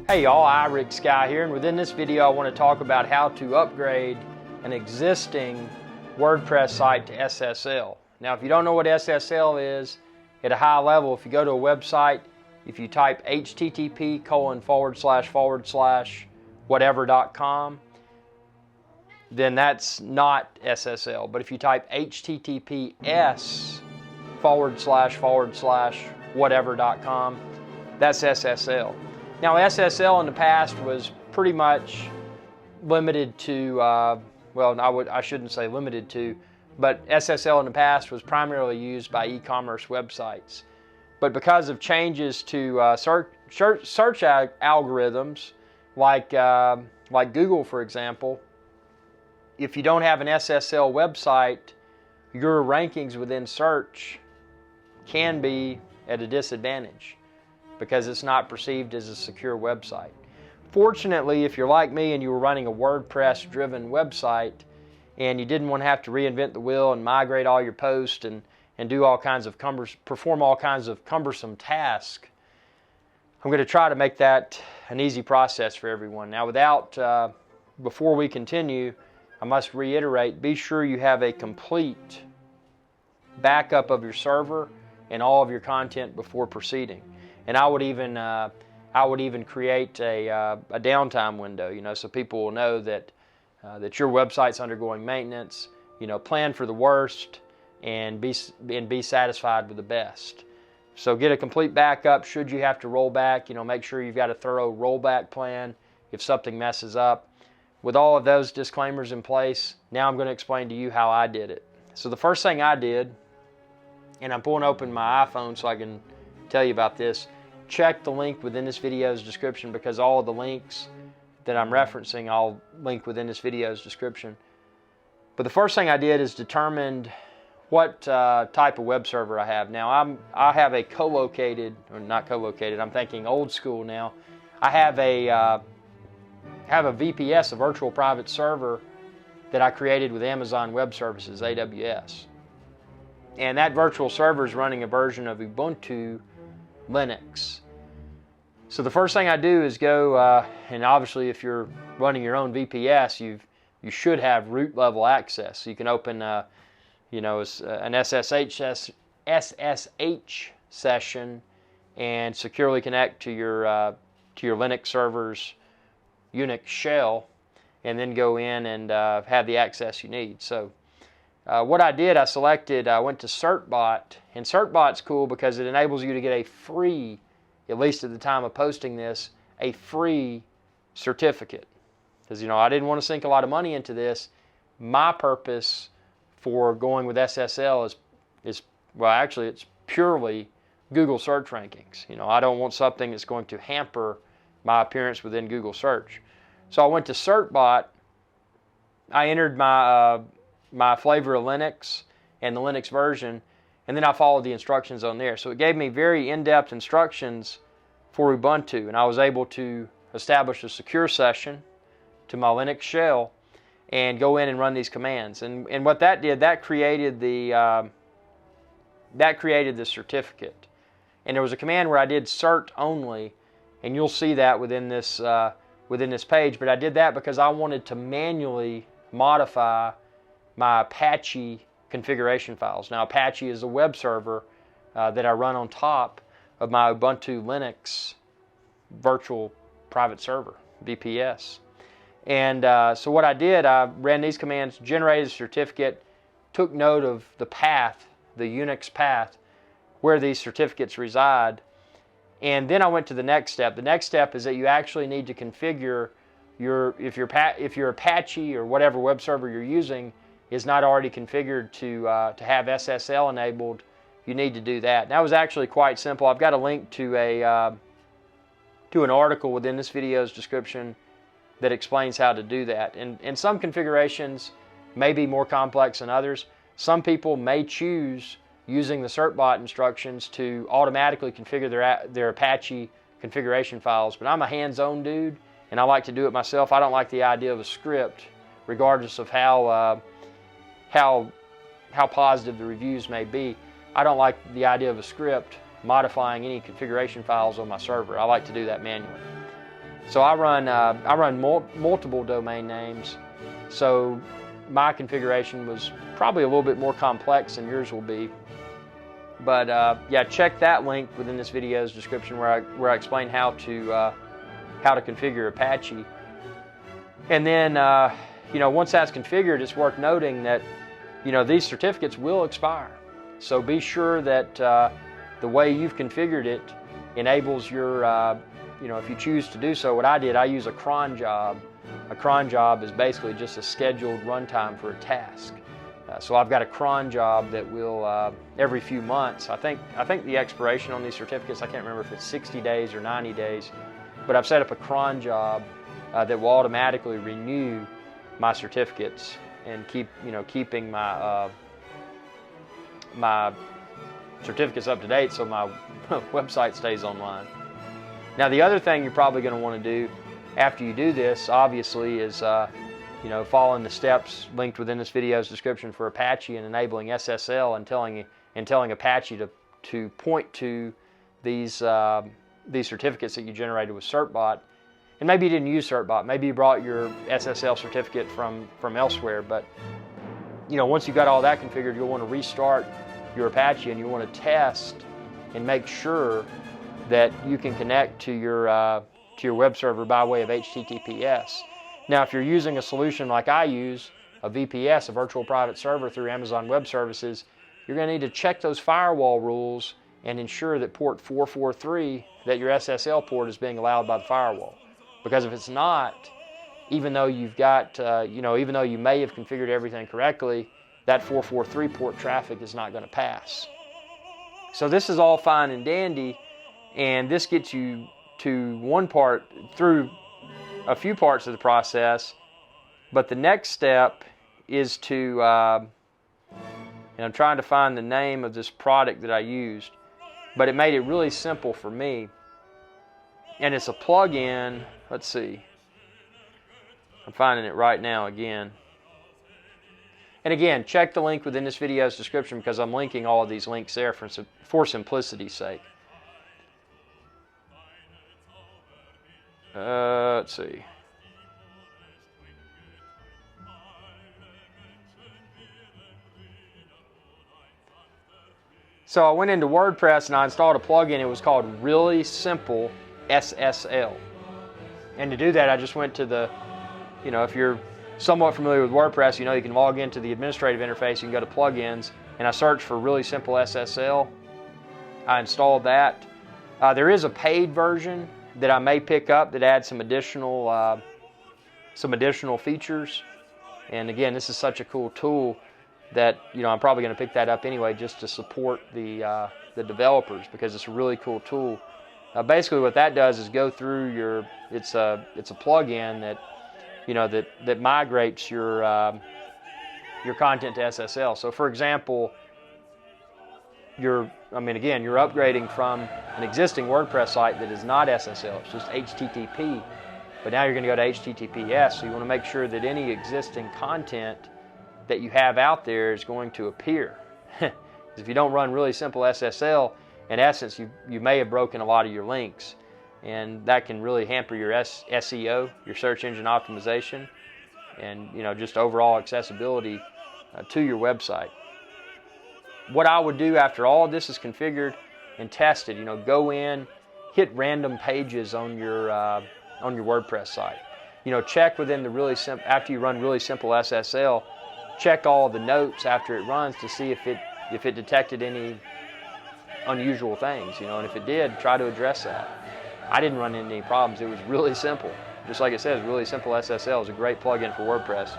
Hey y'all, iRick Sky here, and within this video I want to talk about how to upgrade an existing WordPress site to SSL. Now if you don't know what SSL is, at a high level, if you go to a website, if you type http://whatever.com, then that's not SSL. But if you type https://whatever.com, that's SSL. Now SSL in the past was pretty much limited to, well, I shouldn't say limited to, but SSL in the past was primarily used by e-commerce websites. But because of changes to search algorithms, like Google, for example, if you don't have an SSL website, your rankings within search can be at a disadvantage because it's not perceived as a secure website. Fortunately, if you're like me and you were running a WordPress-driven website and you didn't want to have to reinvent the wheel and migrate all your posts and do all kinds of perform all kinds of cumbersome tasks, I'm going to try to make that an easy process for everyone. Now, before we continue, I must reiterate, be sure you have a complete backup of your server and all of your content before proceeding. And I would even create a downtime window, so people will know that your website's undergoing maintenance. Plan for the worst and be satisfied with the best. So get a complete backup should you have to roll back. Make sure you've got a thorough rollback plan if something messes up. With all of those disclaimers in place, now I'm going to explain to you how I did it. So the first thing I did, and I'm pulling open my iPhone so I can tell you about this, check the link within this video's description because all of the links that I'm referencing I'll link within this video's description. But the first thing I did is determined what type of web server I have. Now I have a co-located, or not co-located, I'm thinking old school now. I have a VPS, a virtual private server, that I created with Amazon Web Services, AWS. And that virtual server is running a version of Ubuntu Linux. So the first thing I do is go, and obviously if you're running your own VPS, you should have root level access. So you can open an SSH session and securely connect to your Linux server's Unix shell, and then go in and have the access you need. So what I did, I went to Certbot, and Certbot's cool because it enables you to get a free, at least at the time of posting this, a free certificate. Because I didn't want to sink a lot of money into this. My purpose for going with SSL is well, actually it's purely Google search rankings. I don't want something that's going to hamper my appearance within Google search. So I went to Certbot, I entered my flavor of Linux and the Linux version, and then I followed the instructions on there. So it gave me very in-depth instructions for Ubuntu, and I was able to establish a secure session to my Linux shell and go in and run these commands. And what that did, that created the certificate. And there was a command where I did cert only, and you'll see that within this page. But I did that because I wanted to manually modify my Apache configuration files. Now Apache is a web server that I run on top of my Ubuntu Linux virtual private server, VPS. And so what I did, I ran these commands, generated a certificate, took note of the path, the Unix path, where these certificates reside, and then I went to the next step. The next step is that you actually need to configure if your Apache or whatever web server you're using is not already configured to have SSL enabled, you need to do that. And that was actually quite simple. I've got a link to an article within this video's description that explains how to do that. And some configurations may be more complex than others. Some people may choose using the Certbot instructions to automatically configure their Apache configuration files, but I'm a hands-on dude and I like to do it myself. I don't like the idea of a script, regardless of how positive the reviews may be. I don't like the idea of a script modifying any configuration files on my server. I like to do that manually. So I run multiple domain names, so my configuration was probably a little bit more complex than yours will be. But yeah, check that link within this video's description where I explain how to configure Apache. And then once that's configured, it's worth noting that these certificates will expire. So be sure that the way you've configured it enables your if you choose to do so. What I did, I use a cron job. A cron job is basically just a scheduled runtime for a task. So I've got a cron job that will every few months. I think the expiration on these certificates, I can't remember if it's 60 days or 90 days, but I've set up a cron job that will automatically renew my certificates and keeping my my certificates up to date so my website stays online. Now, the other thing you're probably going to want to do after you do this, obviously, is following the steps linked within this video's description for Apache and enabling SSL and telling Apache to point to these certificates that you generated with CertBot. And maybe you didn't use CertBot. Maybe you brought your SSL certificate from elsewhere. But once you've got all that configured, you'll want to restart your Apache and you'll want to test and make sure that you can connect to your web server by way of HTTPS. Now, if you're using a solution like I use, a VPS, a virtual private server through Amazon Web Services, you're going to need to check those firewall rules and ensure that port 443, that your SSL port, is being allowed by the firewall. Because if it's not, even though you've got, even though you may have configured everything correctly, that 443 port traffic is not going to pass. So this is all fine and dandy, and this gets you to one part through a few parts of the process, but the next step is to, and I'm trying to find the name of this product that I used, but it made it really simple for me, and it's a plugin. Let's see, I'm finding it right now again. And again, check the link within this video's description because I'm linking all of these links there for simplicity's sake. Let's see. So I went into WordPress and I installed a plugin. It was called Really Simple SSL. And to do that, I just went to the, if you're somewhat familiar with WordPress, you can log into the administrative interface. You can go to plugins, and I searched for Really Simple SSL. I installed that. There is a paid version that I may pick up that adds some additional features. And again, this is such a cool tool that I'm probably going to pick that up anyway, just to support the developers, because it's a really cool tool. Basically, what that does is go through your. It's a plugin that that migrates your content to SSL. So, for example, you're upgrading from an existing WordPress site that is not SSL, it's just HTTP, but now you're going to go to HTTPS, so you want to make sure that any existing content that you have out there is going to appear. If you don't run Really Simple SSL, in essence, you may have broken a lot of your links, and that can really hamper your SEO, your search engine optimization, and just overall accessibility to your website. What I would do after all of this is configured and tested, go in, hit random pages on your WordPress site. Check within the after you run Really Simple SSL, check all the notes after it runs to see if it detected any unusual things, and if it did, try to address that. I didn't run into any problems. It was really simple. Just like it says, Really Simple SSL is a great plugin for WordPress.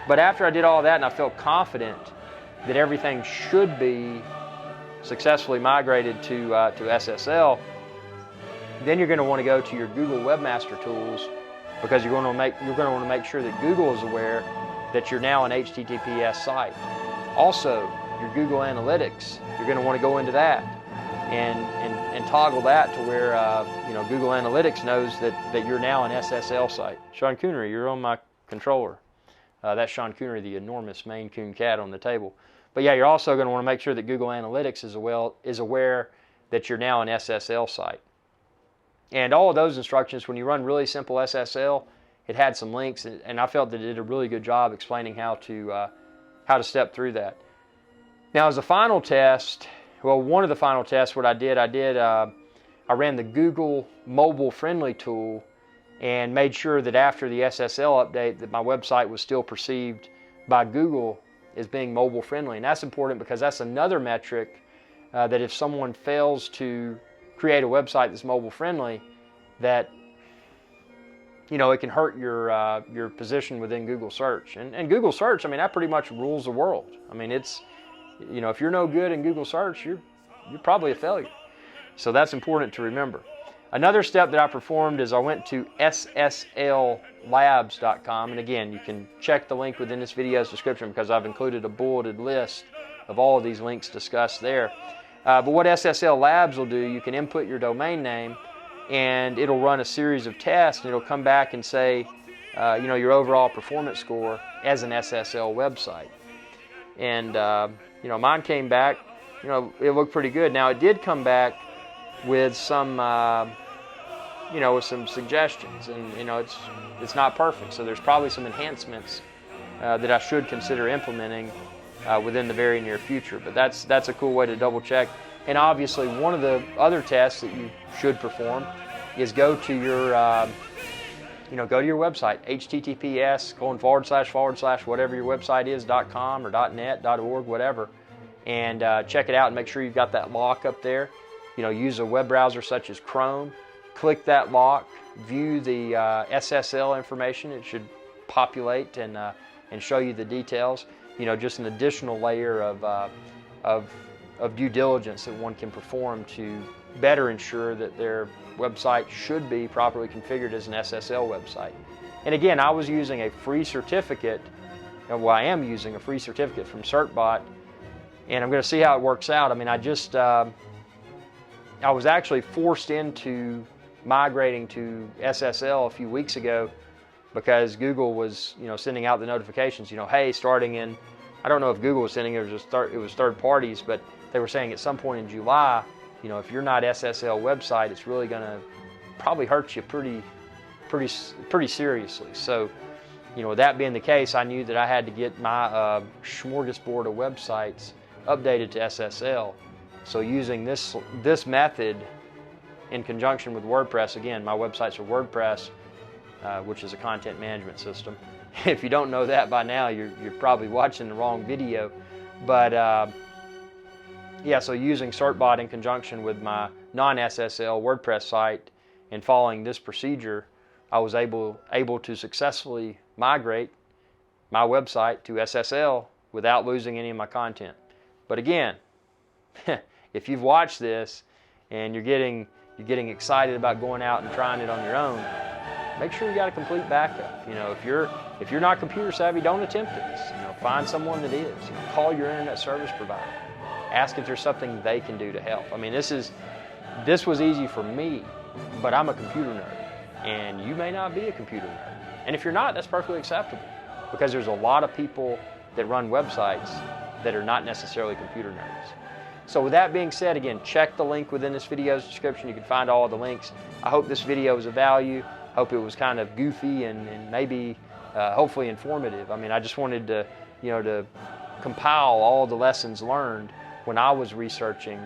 But after I did all that and I felt confident that everything should be successfully migrated to SSL, then you're going to want to go to your Google Webmaster Tools, because you're going to want to make sure that Google is aware that you're now an HTTPS site. Also, your Google Analytics, you're going to want to go into that and toggle that to where Google Analytics knows that you're now an SSL site. Sean Coonery, you're on my controller. That's Sean Coonery, the enormous Maine Coon cat on the table. But yeah, you're also going to want to make sure that Google Analytics is aware that you're now an SSL site. And all of those instructions, when you run really simple SSL, it had some links, and I felt that it did a really good job explaining how to step through that. Now, as a final test, well, one of the final tests, what I ran the Google mobile friendly tool and made sure that after the SSL update that my website was still perceived by Google as being mobile friendly. And that's important because that's another metric that if someone fails to create a website that's mobile friendly, that it can hurt your position within Google search. And Google search, I mean, that pretty much rules the world. I mean, it's, if you're no good in Google search, you're probably a failure. So that's important to remember. Another step that I performed is I went to SSLlabs.com, and again, you can check the link within this video's description because I've included a bulleted list of all of these links discussed there. But what SSL Labs will do, you can input your domain name, and it'll run a series of tests, and it'll come back and say, your overall performance score as an SSL website. And mine came back, it looked pretty good. Now, it did come back with some, with some suggestions, and it's not perfect. So there's probably some enhancements that I should consider implementing within the very near future. But that's a cool way to double check. And obviously, one of the other tests that you should perform is go to your website, https:// whatever your website is, .com or .net, .org, whatever, and check it out and make sure you've got that lock up there. Use a web browser such as Chrome. Click that lock, view the SSL information. It should populate and show you the details. Just an additional layer of due diligence that one can perform to better ensure that their website should be properly configured as an SSL website. And again, I was using a free certificate. Well, I am using a free certificate from Certbot, and I'm going to see how it works out. I mean, I was actually forced into migrating to SSL a few weeks ago because Google was, sending out the notifications, hey, starting in, I don't know if Google was sending it, it was third parties, but they were saying at some point in July, if you're not SSL website, it's really going to probably hurt you pretty seriously. So, with that being the case, I knew that I had to get my smorgasbord of websites updated to SSL. So using this method in conjunction with WordPress, again, my websites are WordPress, which is a content management system. If you don't know that by now, you're probably watching the wrong video. But so using Certbot in conjunction with my non-SSL WordPress site and following this procedure, I was able to successfully migrate my website to SSL without losing any of my content. But again, if you've watched this and you're getting excited about going out and trying it on your own, make sure you got a complete backup. If you're not computer savvy, don't attempt this. Find someone that is. Call your internet service provider. Ask if there's something they can do to help. I mean, this was easy for me, but I'm a computer nerd, and you may not be a computer nerd. And if you're not, that's perfectly acceptable, because there's a lot of people that run websites that are not necessarily computer nerds. So with that being said, again, check the link within this video's description. You can find all of the links. I hope this video was of value. Hope it was kind of goofy and maybe hopefully informative. I mean, I just wanted to, to compile all the lessons learned when I was researching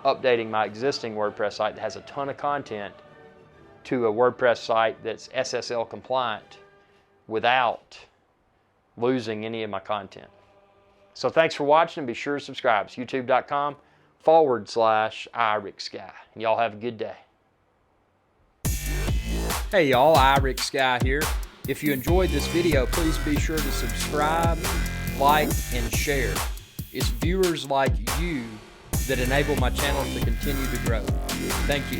updating my existing WordPress site that has a ton of content to a WordPress site that's SSL compliant without losing any of my content. So thanks for watching, and be sure to subscribe. It's youtube.com/iRickSky. And y'all have a good day. Hey y'all, iRickSky here. If you enjoyed this video, please be sure to subscribe, like, and share. It's viewers like you that enable my channel to continue to grow. Thank you.